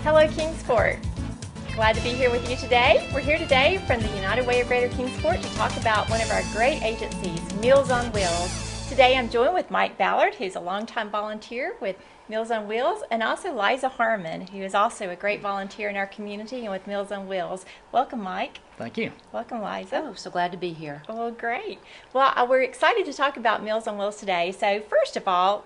Hello Kingsport. Glad to be here with you today. We're here today from the United Way of Greater Kingsport to talk about one of our great agencies, Meals on Wheels. Today I'm joined with Mike Ballard, who's a longtime volunteer with Meals on Wheels, and also Liza Harmon, who is also a great volunteer in our community and with Meals on Wheels. Welcome, Mike. Thank you. Welcome, Liza. Oh, so glad to be here. Well, great. Well, we're excited to talk about Meals on Wheels today. So first of all,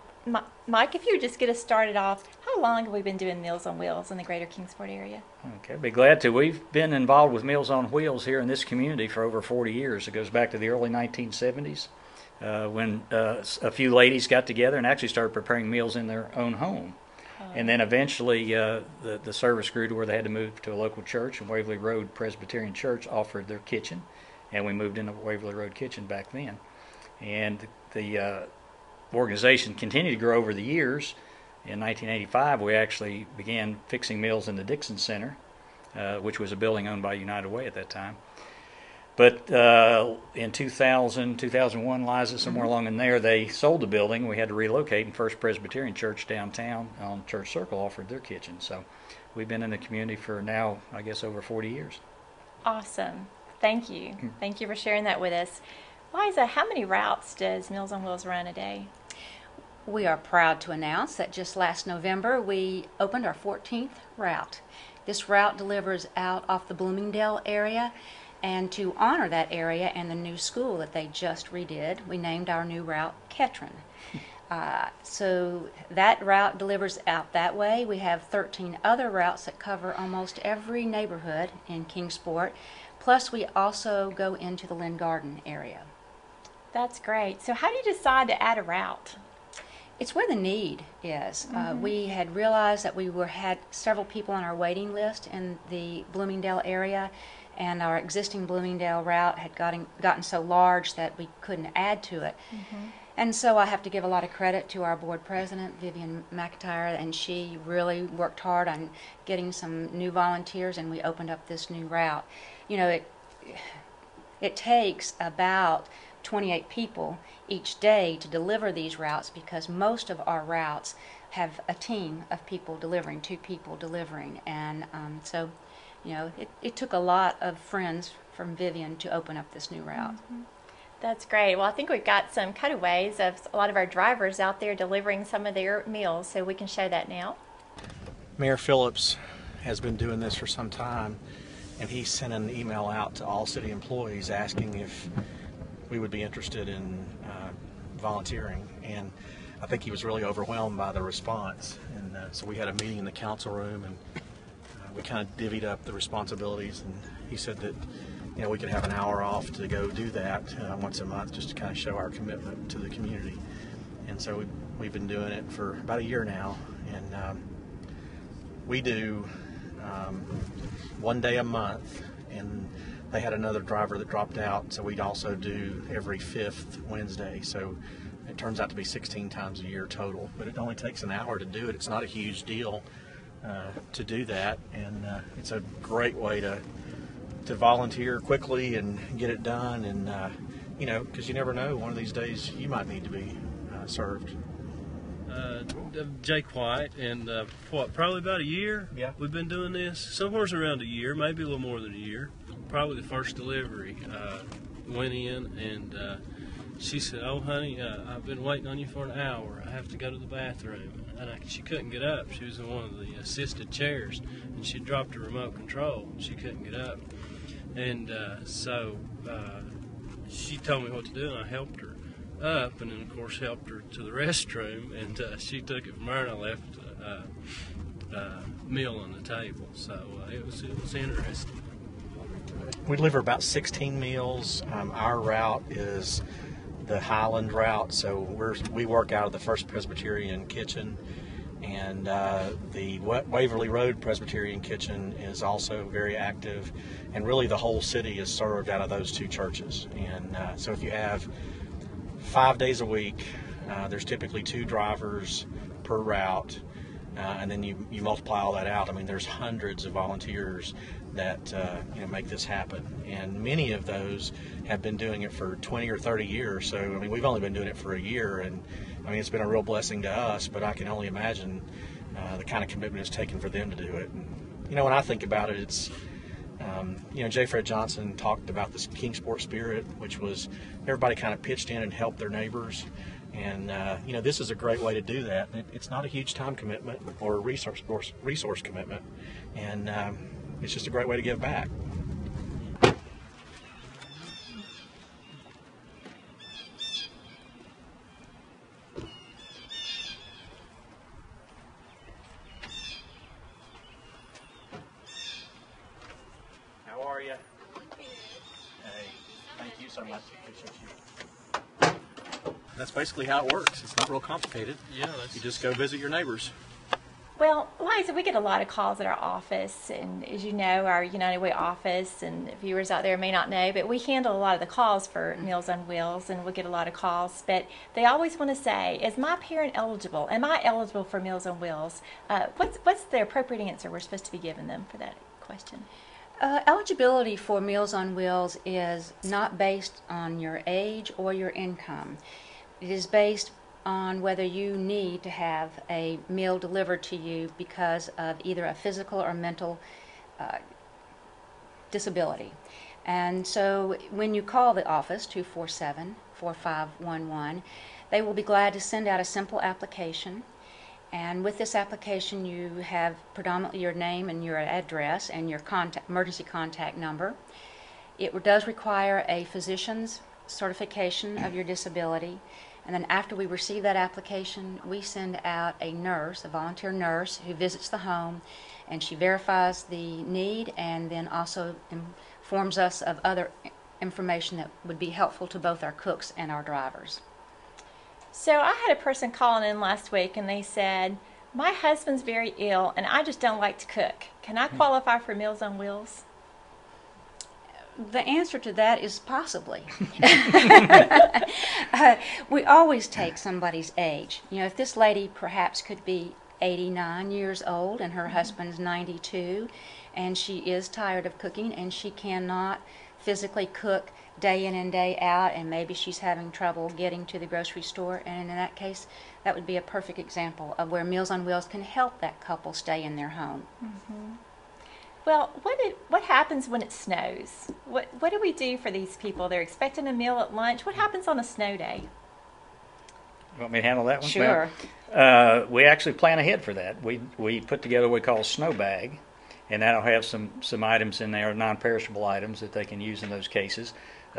Mike, if you would just get us started off, how long have we been doing Meals on Wheels in the Greater Kingsport area? Okay, be glad to. We've been involved with Meals on Wheels here in this community for over 40 years. It goes back to the early 1970s when a few ladies got together and actually started preparing meals in their own home. And then eventually the service grew to where they had to move to a local church, and Waverly Road Presbyterian Church offered their kitchen, and we moved into Waverly Road Kitchen back then. And the organization continued to grow over the years. In 1985, we actually began fixing meals in the Dixon Center, which was a building owned by United Way at that time. But in 2000, 2001, Liza, somewhere along in there, they sold the building. We had to relocate, and First Presbyterian Church downtown on Church Circle offered their kitchen. So we've been in the community for now, I guess, over 40 years. Awesome. Thank you. Thank you for sharing that with us. Liza, how many routes does Meals on Wheels run a day? We are proud to announce that just last November we opened our 14th route. This route delivers out off the Bloomingdale area, and to honor that area and the new school that they just redid, we named our new route Ketron. So that route delivers out that way. We have 13 other routes that cover almost every neighborhood in Kingsport, plus we also go into the Lynn Garden area. That's great. So how do you decide to add a route? It's where the need is. We had realized that we had several people on our waiting list in the Bloomingdale area, and our existing Bloomingdale route had gotten so large that we couldn't add to it. And so I have to give a lot of credit to our board president, Vivian McIntyre, and she really worked hard on getting some new volunteers, and we opened up this new route. You know, it takes about 28 people each day to deliver these routes, because most of our routes have a team of people delivering, 2 people delivering, and so you know it took a lot of friends from Vivian to open up this new route. That's great. Well, I think we've got some cutaways of a lot of our drivers out there delivering some of their meals, so we can show that now. Mayor Phillips has been doing this for some time, and he sent an email out to all city employees asking if we would be interested in volunteering, and I think he was really overwhelmed by the response, and so we had a meeting in the council room, and we kind of divvied up the responsibilities, and he said that we could have an hour off to go do that once a month, just to kind of show our commitment to the community. And so we've been doing it for about a year now, and we do one day a month, and they had another driver that dropped out, so we'd also do every 5th Wednesday. So it turns out to be 16 times a year total, but it only takes an hour to do it. It's not a huge deal to do that, and it's a great way to volunteer quickly and get it done, and because you never know, one of these days you might need to be served. Jake White, and probably about a year. Yeah. We've been doing this, somewhere around a year, maybe a little more than a year. Probably the first delivery went in, and she said, "Oh, honey, I've been waiting on you for an hour. I have to go to the bathroom." And she couldn't get up. She was in one of the assisted chairs, and she dropped her remote control. She couldn't get up, and so she told me what to do, and I helped her up, and then of course helped her to the restroom, and she took it from there, and I left a meal on the table. So it was interesting. We deliver about 16 meals. Our route is the Highland route, so we work out of the First Presbyterian Kitchen, and the Waverly Road Presbyterian Kitchen is also very active, and really the whole city is served out of those 2 churches. And so if you have 5 days a week, there's typically 2 drivers per route, and then you multiply all that out. I mean, there's hundreds of volunteers that make this happen, and many of those have been doing it for 20 or 30 years. So I mean, we've only been doing it for a year, and I mean, it's been a real blessing to us, but I can only imagine the kind of commitment it's taken for them to do it. And, when I think about it, it's J. Fred Johnson talked about this Kingsport spirit, which was everybody kind of pitched in and helped their neighbors. And, this is a great way to do that. It's not a huge time commitment or a resource commitment. And it's just a great way to give back. How are you? Hey, thank you so much. Appreciate you. That's basically how it works. It's not real complicated. Yeah, You just go visit your neighbors. Well, Liza, we get a lot of calls at our office, and as you know, our United Way office, and viewers out there may not know, but we handle a lot of the calls for Meals on Wheels, and we get a lot of calls, but they always want to say, is my parent eligible? Am I eligible for Meals on Wheels? What's the appropriate answer we're supposed to be giving them for that question? Eligibility for Meals on Wheels is not based on your age or your income. It is based on whether you need to have a meal delivered to you because of either a physical or mental disability. And so when you call the office, 247-4511, they will be glad to send out a simple application. And with this application, you have predominantly your name and your address and your emergency contact number. It does require a physician's certification of your disability. And then after we receive that application, we send out a nurse, a volunteer nurse, who visits the home, and she verifies the need and then also informs us of other information that would be helpful to both our cooks and our drivers. So I had a person calling in last week, and they said, my husband's very ill, and I just don't like to cook. Can I qualify for Meals on Wheels? The answer to that is possibly. We always take somebody's age. If this lady perhaps could be 89 years old and her husband's 92, and she is tired of cooking and she cannot physically cook day in and day out, and maybe she's having trouble getting to the grocery store, and in that case, that would be a perfect example of where Meals on Wheels can help that couple stay in their home. Mm-hmm. Well, what happens when it snows? What do we do for these people? They're expecting a meal at lunch. What happens on a snow day? You want me to handle that one? Sure. Well, we actually plan ahead for that. We put together what we call a snow bag, and that'll have some items in there, non-perishable items that they can use in those cases.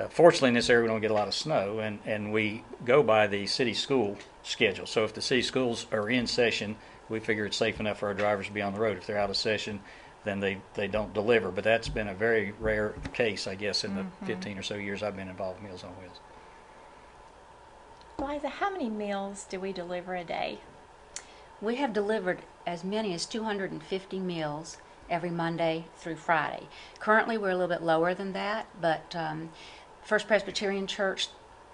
Fortunately, in this area, we don't get a lot of snow, and we go by the city school schedule. So if the city schools are in session, we figure it's safe enough for our drivers to be on the road. If they're out of session, then they don't deliver. But that's been a very rare case, I guess, in the 15 or so years I've been involved with Meals on Wheels. Liza, how many meals do we deliver a day? We have delivered as many as 250 meals every Monday through Friday. Currently, we're a little bit lower than that, but First Presbyterian Church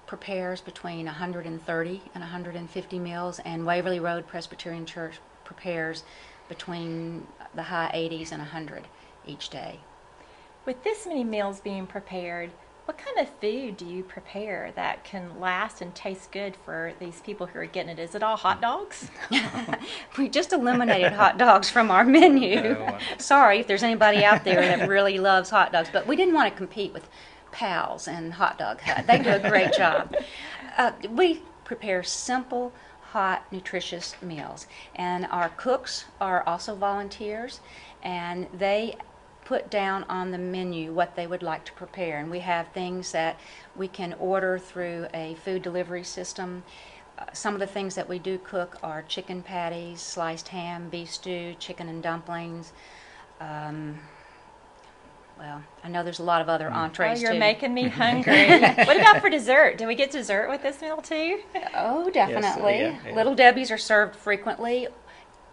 prepares between 130 and 150 meals, and Waverly Road Presbyterian Church prepares between the high 80s and 100 each day. With this many meals being prepared, what kind of food do you prepare that can last and taste good for these people who are getting it? Is it all hot dogs? We just eliminated hot dogs from our menu. Sorry if there's anybody out there that really loves hot dogs, but we didn't want to compete with Pals and Hot Dog Hut. They do a great job. We prepare simple, hot, nutritious meals. And our cooks are also volunteers, and they put down on the menu what they would like to prepare. And we have things that we can order through a food delivery system. Some of the things that we do cook are chicken patties, sliced ham, beef stew, chicken and dumplings. Well, I know there's a lot of other entrees, you're too. making me hungry. What about for dessert? Do we get dessert with this meal, too? Oh, definitely. Yes, yeah. Little Debbie's are served frequently,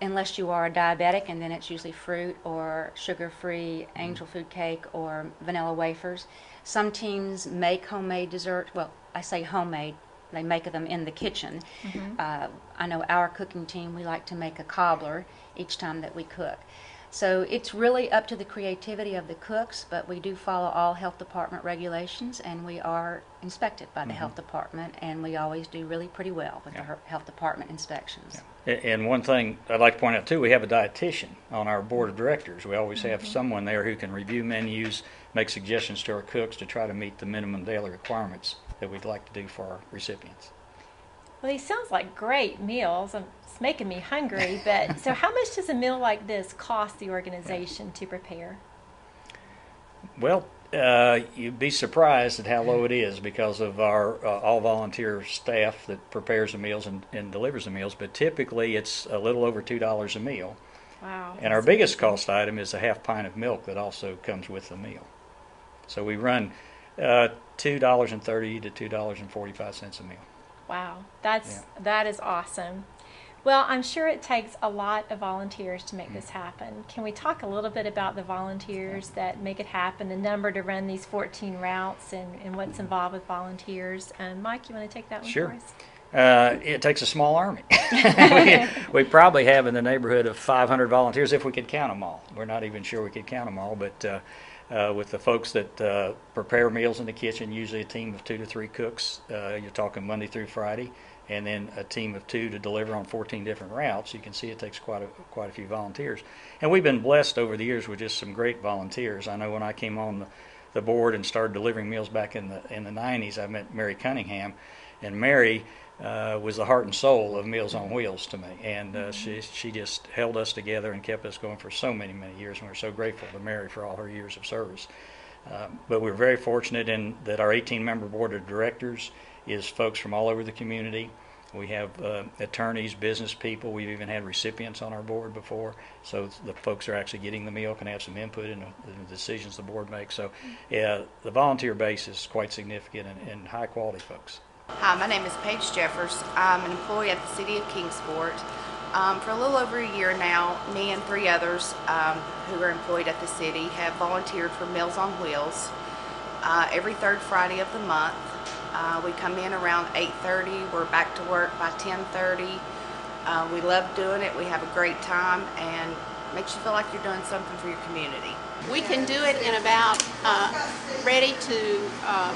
unless you are a diabetic, and then it's usually fruit or sugar-free angel food cake or vanilla wafers. Some teams make homemade dessert. Well, I say homemade. They make them in the kitchen. I know our cooking team, we like to make a cobbler each time that we cook. So it's really up to the creativity of the cooks, but we do follow all health department regulations, and we are inspected by the health department, and we always do really pretty well with the health department inspections. And one thing I'd like to point out too, we have a dietitian on our board of directors. We always have someone there who can review menus, make suggestions to our cooks to try to meet the minimum daily requirements that we'd like to do for our recipients. Well, these sounds like great meals. It's making me hungry, but so how much does a meal like this cost the organization to prepare? Well, you'd be surprised at how low it is because of our all-volunteer staff that prepares the meals and delivers the meals, but typically it's a little over $2 a meal. Wow. And our biggest cost item is a half pint of milk that also comes with the meal. So we run $2.30 to $2.45 a meal. Wow, that is awesome. Well, I'm sure it takes a lot of volunteers to make this happen. Can we talk a little bit about the volunteers that make it happen, the number to run these 14 routes, and what's involved with volunteers? Mike, you want to take that one Sure. for us? It takes a small army. we probably have in the neighborhood of 500 volunteers if we could count them all. We're not even sure we could count them all, but with the folks that prepare meals in the kitchen, usually a team of 2 to 3 cooks. You're talking Monday through Friday, and then a team of 2 to deliver on 14 different routes. You can see it takes quite a few volunteers. And we've been blessed over the years with just some great volunteers. I know when I came on the board and started delivering meals back in the 90s, I met Mary Cunningham, and Mary was the heart and soul of Meals on Wheels to me, and she just held us together and kept us going for so many years, and we're so grateful to Mary for all her years of service. But we're very fortunate in that our 18-member board of directors is folks from all over the community. We have attorneys, business people. We've even had recipients on our board before, so the folks are actually getting the meal can have some input in the decisions the board makes. So the volunteer base is quite significant and high-quality folks. Hi, my name is Paige Jeffers. I'm an employee at the City of Kingsport. For a little over a year now, me and 3 others who are employed at the city have volunteered for Meals on Wheels every 3rd Friday of the month. We come in around 8:30. We're back to work by 10:30. We love doing it. We have a great time, and it makes you feel like you're doing something for your community. We can do it in about ready to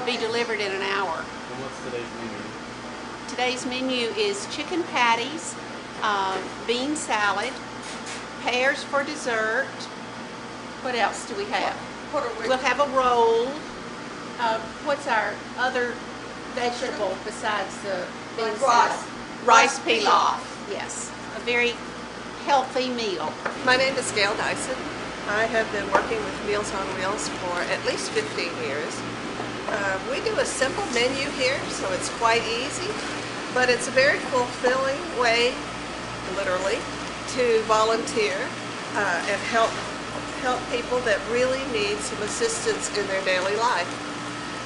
be delivered in an hour. And what's today's menu? Today's menu is chicken patties, bean salad, pears for dessert. What else do we have? We'll have a roll. What's our other vegetable besides the bean salad? Rice pilaf. Yes, a very healthy meal. My name is Gail Dyson. I have been working with Meals on Wheels for at least 15 years. We do a simple menu here, so it's quite easy, but it's a very fulfilling way, literally, to volunteer and help people that really need some assistance in their daily life.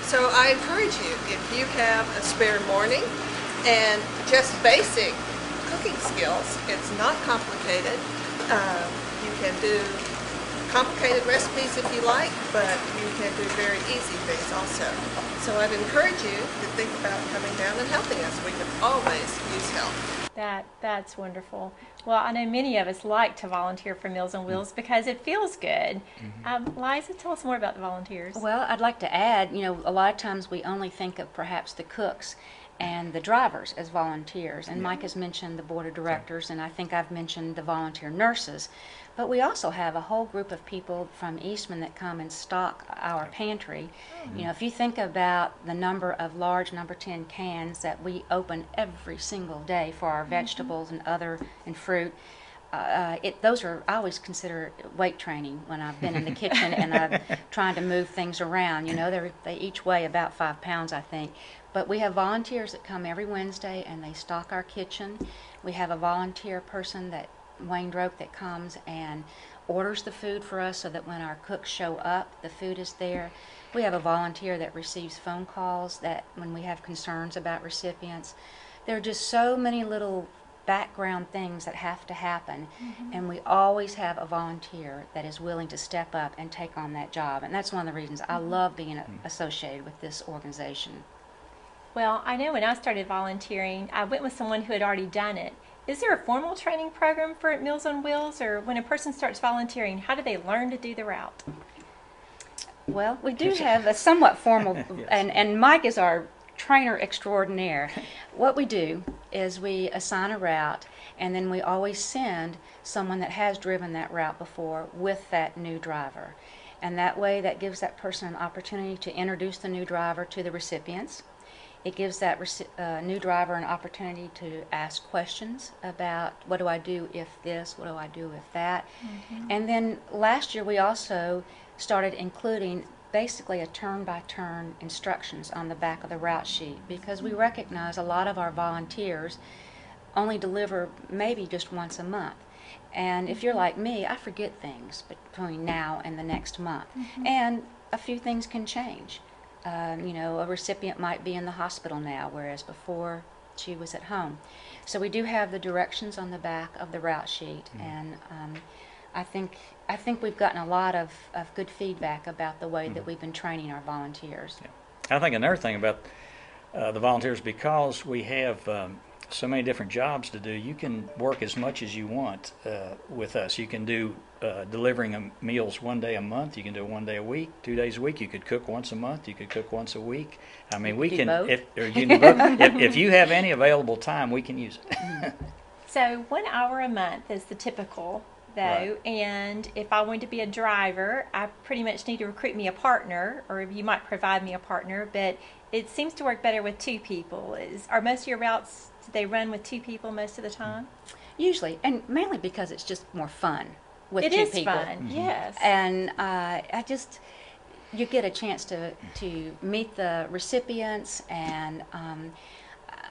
So I encourage you, if you have a spare morning and just basic cooking skills, it's not complicated. You can do complicated recipes if you like, but you can do very easy things also. So I'd encourage you to think about coming down and helping us. We can always use help. That's wonderful. Well, I know many of us like to volunteer for Meals on Wheels because it feels good. Liza, tell us more about the volunteers. Well, I'd like to add, a lot of times we only think of perhaps the cooks and the drivers as volunteers. And Mike has mentioned the board of directors, and I think I've mentioned the volunteer nurses. But we also have a whole group of people from Eastman that come and stock our pantry. If you think about the number of large number 10 cans that we open every single day for our vegetables and fruit, those are, I always consider weight training when I've been in the kitchen and I'm trying to move things around. They each weigh about 5 pounds, I think. But we have volunteers that come every Wednesday and they stock our kitchen. We have a volunteer person, Wayne Droke, that comes and orders the food for us so that when our cooks show up, the food is there. We have a volunteer that receives phone calls that when we have concerns about recipients. There are just so many little background things that have to happen, and we always have a volunteer that is willing to step up and take on that job, and that's one of the reasons I love being associated with this organization. Well, I know when I started volunteering, I went with someone who had already done it, Is there a formal training program for Meals on Wheels, or when a person starts volunteering, how do they learn to do the route? Well, we do have a somewhat formal, Yes. and Mike is our trainer extraordinaire. What we do is we assign a route, and then we always send someone that has driven that route before with that new driver. And that way, that gives that person an opportunity to introduce the new driver to the recipients. It gives that new driver an opportunity to ask questions about, what do I do if this, what do I do if that. And then last year we also started including basically a turn-by-turn instructions on the back of the route sheet, because we recognize a lot of our volunteers only deliver maybe just once a month. And if you're like me, I forget things between now and the next month. And a few things can change. A recipient might be in the hospital now, whereas before she was at home. So we do have the directions on the back of the route sheet, and I think we've gotten a lot of good feedback about the way that we've been training our volunteers. Yeah. I think another thing about the volunteers, because we have so many different jobs to do, you can work as much as you want with us. You can do delivering meals 1 day a month. You can do it 1 day a week, 2 days a week. You could cook once a month. You could cook once a week. I mean, we can. Both. If you have any available time, we can use it. So 1 hour a month is the typical, though. Right. And if I want to be a driver, I pretty much need to recruit me a partner, or you might provide me a partner. But it seems to work better with 2 people. Are most of your routes, do they run with 2 people most of the time? Usually, and mainly because it's just more fun with It 2 is people. fun, yes. And you get a chance to meet the recipients, and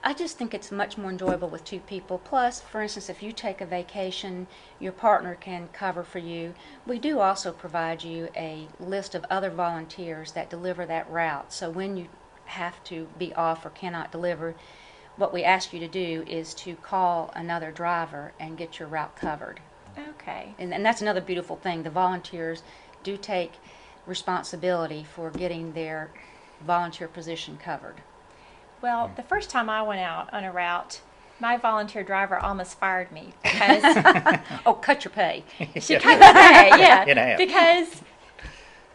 I just think it's much more enjoyable with 2 people. Plus, for instance, if you take a vacation, your partner can cover for you. We do also provide you a list of other volunteers that deliver that route. So when you have to be off or cannot deliver, what we ask you to do is to call another driver and get your route covered. Okay. And that's another beautiful thing. The volunteers do take responsibility for getting their volunteer position covered. Well, the first time I went out on a route, my volunteer driver almost fired me because Oh, cut your pay. she cut the pay, yeah, In half. because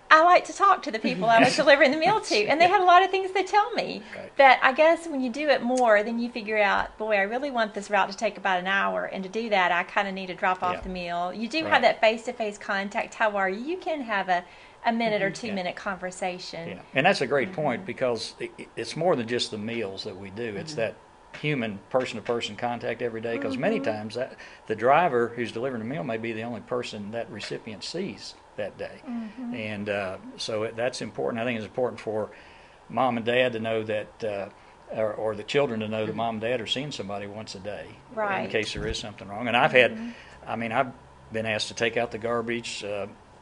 I like to talk to the people I was delivering the meal to, and they had a lot of things to tell me. Right. But I guess when you do it more, then you figure out, boy, I really want this route to take about an hour, and to do that, I kind of need to drop off Yeah. the meal. You do Right. have that face-to-face contact. How are you? You can have a minute or 2 Yeah. minute conversation. Yeah. And that's a great point, because it's more than just the meals that we do. It's that human person-to-person contact every day, because many times the driver who's delivering the meal may be the only person that recipient sees that day. And so that's important. I think it's important for mom and dad to know that, or the children to know that mom and dad are seeing somebody once a day, Right. in case there is something wrong. And I've been asked to take out the garbage,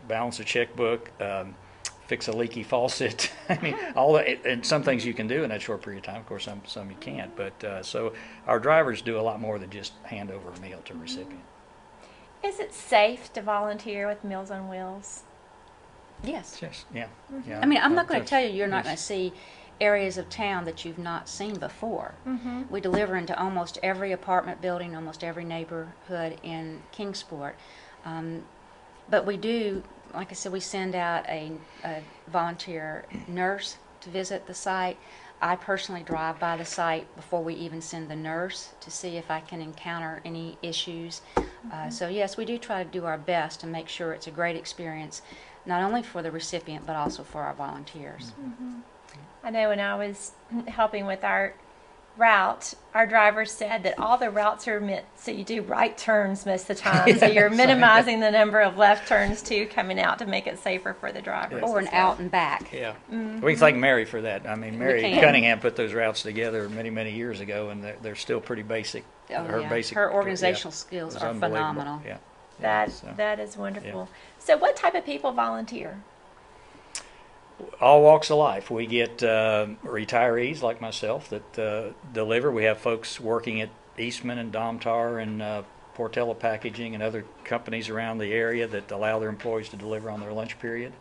balance a checkbook, fix a leaky faucet. I mean, and some things you can do in that short period of time. Of course, some you can't. But so our drivers do a lot more than just hand over a meal to a recipient. Is it safe to volunteer with Meals on Wheels? Yes. Yes, yeah. I mean, I'm not going to That's- tell you you're not going to see areas of town that you've not seen before. We deliver into almost every apartment building, almost every neighborhood in Kingsport. But we do, like I said, we send out a volunteer nurse to visit the site. I personally drive by the site before we even send the nurse to see if I can encounter any issues. So yes, we do try to do our best to make sure it's a great experience, not only for the recipient but also for our volunteers. I know when I was helping with our route, our driver said that all the routes are meant so you do right turns most of the time. So you're minimizing the number of left turns too coming out to make it safer for the drivers. Or an as well. out and back. Yeah, we can thank Mary for that. I mean, Mary can. Cunningham put those routes together many, many years ago, and they're still pretty basic. Oh, yeah. Her organizational skills It's are unbelievable. phenomenal. Yeah. That is wonderful. So what type of people volunteer? All walks of life. We get retirees like myself that deliver. We have folks working at Eastman and Domtar and Portela Packaging and other companies around the area that allow their employees to deliver on their lunch period.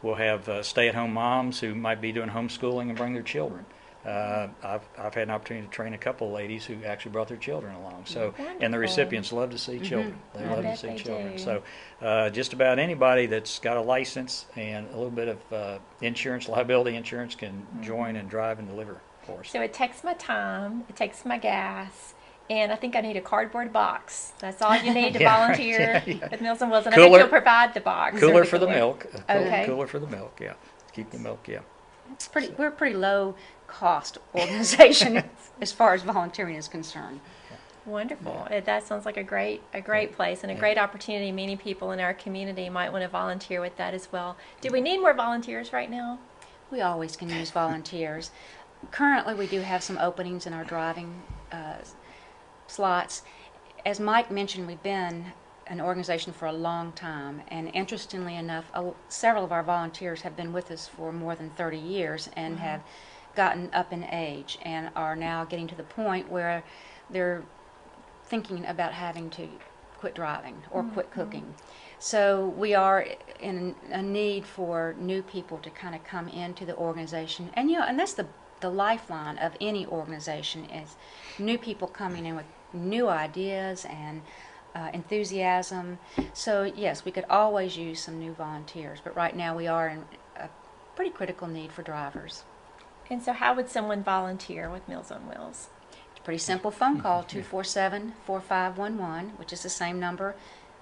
We'll have stay-at-home moms who might be doing homeschooling and bring their children. I've had an opportunity to train a couple of ladies who actually brought their children along. So, and the Wonderful. recipients love to see children. They I love to bet see they children. do. So, just about anybody that's got a license and a little bit of insurance, liability insurance, can join and drive and deliver for us. So it takes my time, it takes my gas, and I think I need a cardboard box. That's all you need to Yeah, volunteer yeah. with Meals on Wheels. And I bet Cooler- you'll provide the box. Cooler or for the milk. Okay. Cooler for the milk. Yeah. Keep the milk. Yeah. We're a pretty low cost organization as far as volunteering is concerned. Wonderful. That sounds like a great place and a great opportunity. Many people in our community might want to volunteer with that as well. Do we need more volunteers right now? We always can use volunteers. Currently, we do have some openings in our driving slots. As Mike mentioned, we've been an organization for a long time, and interestingly enough, several of our volunteers have been with us for more than 30 years and have gotten up in age and are now getting to the point where they're thinking about having to quit driving or quit cooking. So we are in a need for new people to kind of come into the organization, and and that's the lifeline of any organization is new people coming in with new ideas and enthusiasm. So yes, we could always use some new volunteers, but right now we are in a pretty critical need for drivers. And so how would someone volunteer with Meals on Wheels? It's a pretty simple phone call, 247-4511, which is the same number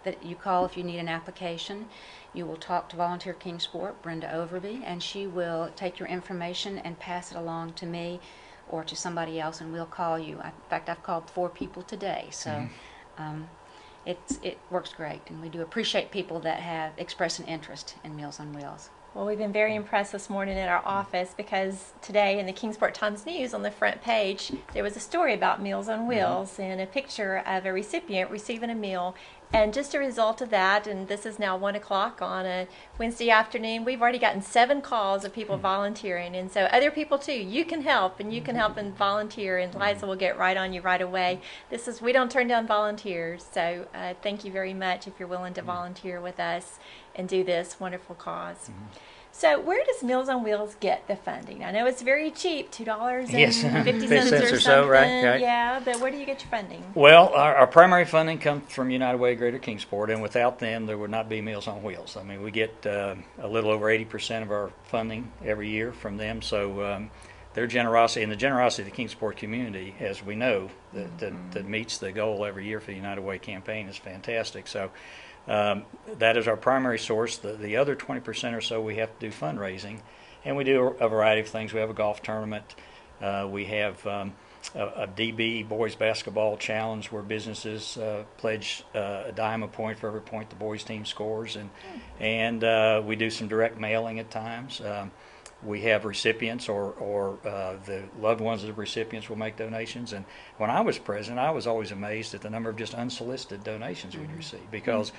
that you call if you need an application. You will talk to Volunteer Kingsport, Brenda Overby, and she will take your information and pass it along to me or to somebody else, and we'll call you. In fact, I've called 4 people today, so it works great, and we do appreciate people that have expressed an interest in Meals on Wheels. Well, we've been very impressed this morning at our office because today in the Kingsport Times-News on the front page there was a story about Meals on Wheels and a picture of a recipient receiving a meal. And just a result of that, and this is now 1 o'clock on a Wednesday afternoon, we've already gotten 7 calls of people volunteering. And so other people too, you can help, and you can help and volunteer, and Liza will get right on you right away. We don't turn down volunteers, so thank you very much if you're willing to volunteer with us and do this wonderful cause. So where does Meals on Wheels get the funding? I know it's very cheap, $2.50 Yes, or 50 something. cents or so, right. Yeah, but where do you get your funding? Well, our primary funding comes from United Way Greater Kingsport, and without them, there would not be Meals on Wheels. I mean, we get a little over 80% of our funding every year from them, so their generosity and the generosity of the Kingsport community, as we know, that meets the goal every year for the United Way campaign is fantastic. So that is our primary source. The other 20% or so we have to do fundraising, and we do a variety of things. We have a golf tournament. We have a DB boys basketball challenge where businesses pledge a dime a point for every point the boys team scores, and we do some direct mailing at times. We have recipients or the loved ones of the recipients will make donations. And when I was president, I was always amazed at the number of just unsolicited donations we'd receive because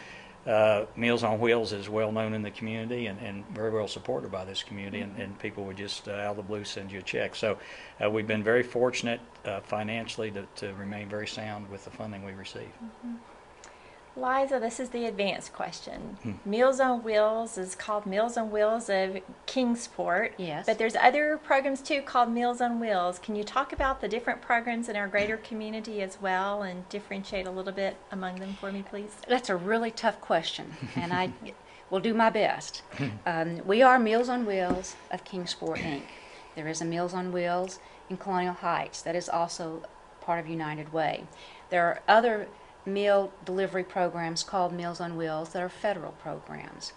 Meals on Wheels is well known in the community and very well supported by this community, and people would just out of the blue send you a check. So we've been very fortunate financially to remain very sound with the funding we receive. Liza, this is the advanced question. Meals on Wheels is called Meals on Wheels of Kingsport. Yes. But there's other programs too called Meals on Wheels. Can you talk about the different programs in our greater community as well and differentiate a little bit among them for me, please? That's a really tough question, and I will do my best. We are Meals on Wheels of Kingsport, Inc. There is a Meals on Wheels in Colonial Heights that is also part of United Way. There are other meal delivery programs called Meals on Wheels that are federal programs.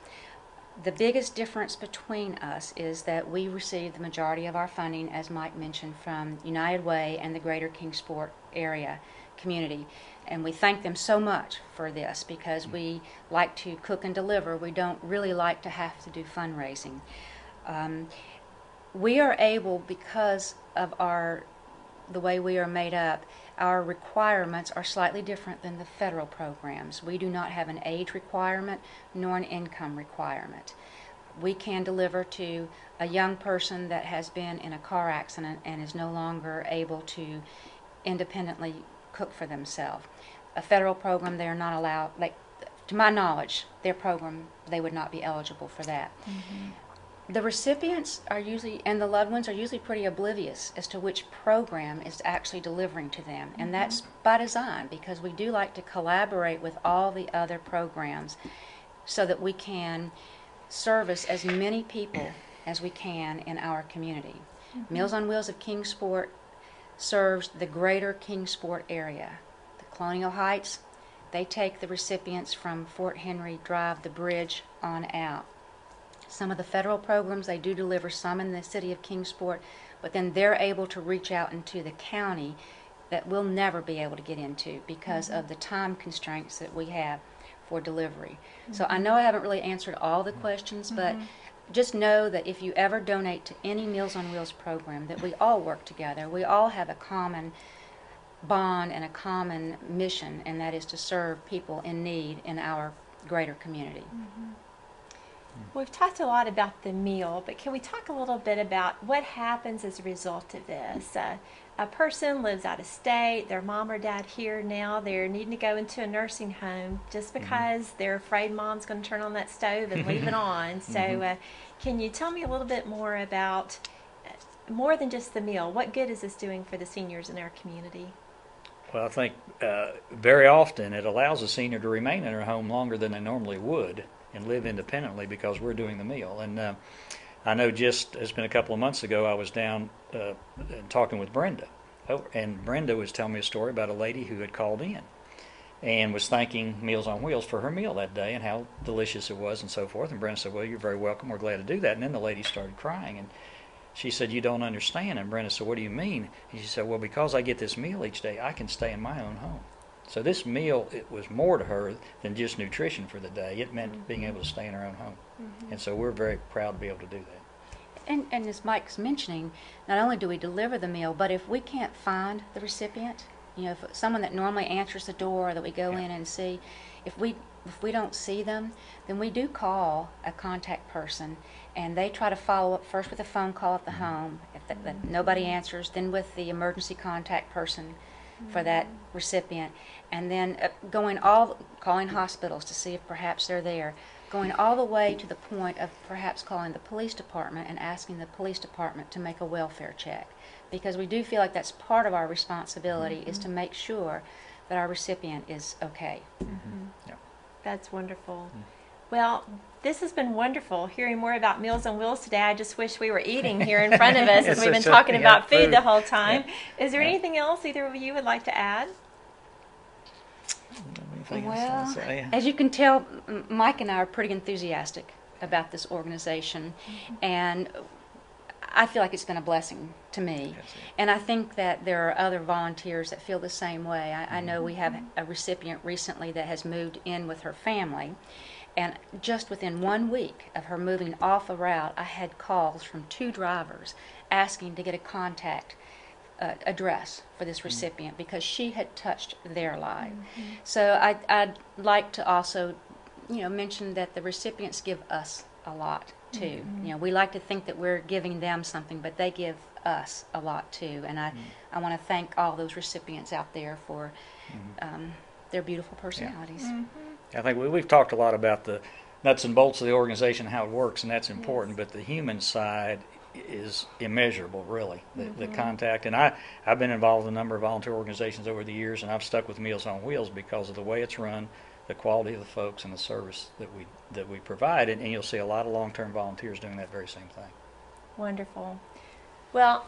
The biggest difference between us is that we receive the majority of our funding, as Mike mentioned, from United Way and the greater Kingsport area community. And we thank them so much for this because we like to cook and deliver. We don't really like to have to do fundraising. We are able, because of the way we are made up, our requirements are slightly different than the federal programs. We do not have an age requirement nor an income requirement. We can deliver to a young person that has been in a car accident and is no longer able to independently cook for themselves. A federal program, they are not allowed, to my knowledge, their program, they would not be eligible for that. The recipients are usually, and the loved ones are usually pretty oblivious as to which program is actually delivering to them. And that's by design, because we do like to collaborate with all the other programs so that we can service as many people as we can in our community. Meals on Wheels of Kingsport serves the greater Kingsport area. The Colonial Heights, they take the recipients from Fort Henry Drive, the bridge, on out. Some of the federal programs, they do deliver some in the city of Kingsport, but then they're able to reach out into the county that we'll never be able to get into because of the time constraints that we have for delivery. So I know I haven't really answered all the questions, but just know that if you ever donate to any Meals on Wheels program, that we all work together. We all have a common bond and a common mission, and that is to serve people in need in our greater community. We've talked a lot about the meal, but can we talk a little bit about what happens as a result of this? A person lives out of state, their mom or dad here now, they're needing to go into a nursing home just because they're afraid mom's going to turn on that stove and leave it on. So can you tell me a little bit more about, more than just the meal, what good is this doing for the seniors in our community? Well, I think very often it allows a senior to remain in their home longer than they normally would and live independently because we're doing the meal. And I know it's been a couple of months ago, I was down talking with Brenda. And Brenda was telling me a story about a lady who had called in and was thanking Meals on Wheels for her meal that day and how delicious it was and so forth. And Brenda said, well, you're very welcome. We're glad to do that. And then the lady started crying. And she said, you don't understand. And Brenda said, what do you mean? And she said, well, because I get this meal each day, I can stay in my own home. So this meal, it was more to her than just nutrition for the day. It meant being able to stay in her own home. And so we're very proud to be able to do that. And as Mike's mentioning, not only do we deliver the meal, but if we can't find the recipient, you know, if someone that normally answers the door that we go in and see, if we don't see them, then we do call a contact person, and they try to follow up first with a phone call at the home. If nobody answers, then with the emergency contact person for that recipient, and then calling hospitals to see if perhaps they're there, going all the way to the point of perhaps calling the police department and asking the police department to make a welfare check, because we do feel like that's part of our responsibility is to make sure that our recipient is okay. That's wonderful. Well, this has been wonderful hearing more about Meals on Wheels today. I just wish we were eating here in front of us as we've been talking about food the whole time. Is there anything else either of you would like to add? Well, as you can tell, Mike and I are pretty enthusiastic about this organization, and I feel like it's been a blessing to me. And I think that there are other volunteers that feel the same way. I know we have a recipient recently that has moved in with her family, and just within 1 week of her moving off a route, I had calls from 2 drivers asking to get a contact address for this recipient because she had touched their life. So I'd like to also, mention that the recipients give us a lot too. We like to think that we're giving them something, but they give us a lot too. And I want to thank all those recipients out there for their beautiful personalities. I think we've talked a lot about the nuts and bolts of the organization, how it works, and that's important, but the human side is immeasurable, really, the contact. And I've been involved in a number of volunteer organizations over the years, and I've stuck with Meals on Wheels because of the way it's run, the quality of the folks, and the service that we provide. And you'll see a lot of long-term volunteers doing that very same thing. Wonderful. Well,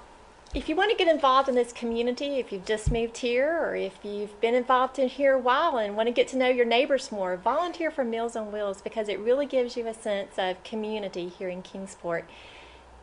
if you want to get involved in this community, if you've just moved here or if you've been involved in here a while and want to get to know your neighbors more, volunteer for Meals on Wheels because it really gives you a sense of community here in Kingsport.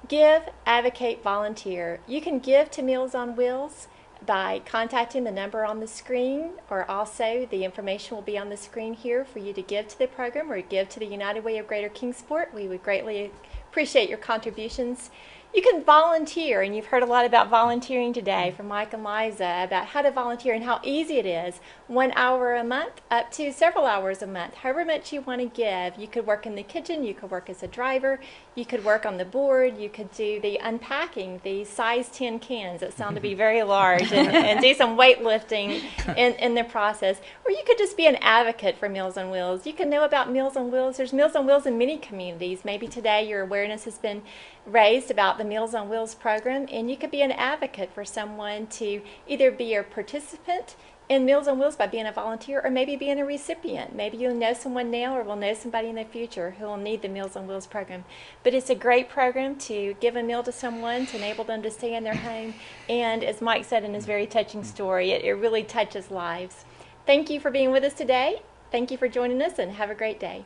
Give, advocate, volunteer. You can give to Meals on Wheels by contacting the number on the screen, or also the information will be on the screen here for you to give to the program or give to the United Way of Greater Kingsport. We would greatly appreciate your contributions. You can volunteer, and you've heard a lot about volunteering today from Mike and Liza about how to volunteer and how easy it is. 1 hour a month up to several hours a month, however much you want to give. You could work in the kitchen, you could work as a driver, you could work on the board, you could do the unpacking, the size 10 cans that sound to be very large, and do some weightlifting in the process. Or you could just be an advocate for Meals on Wheels. You can know about Meals on Wheels. There's Meals on Wheels in many communities. Maybe today your awareness has been raised about the Meals on Wheels program, and you could be an advocate for someone to either be a participant in Meals on Wheels by being a volunteer, or maybe being a recipient. Maybe you'll know someone now or will know somebody in the future who will need the Meals on Wheels program. But it's a great program to give a meal to someone, to enable them to stay in their home, and as Mike said in his very touching story, it really touches lives. Thank you for being with us today. Thank you for joining us, and have a great day.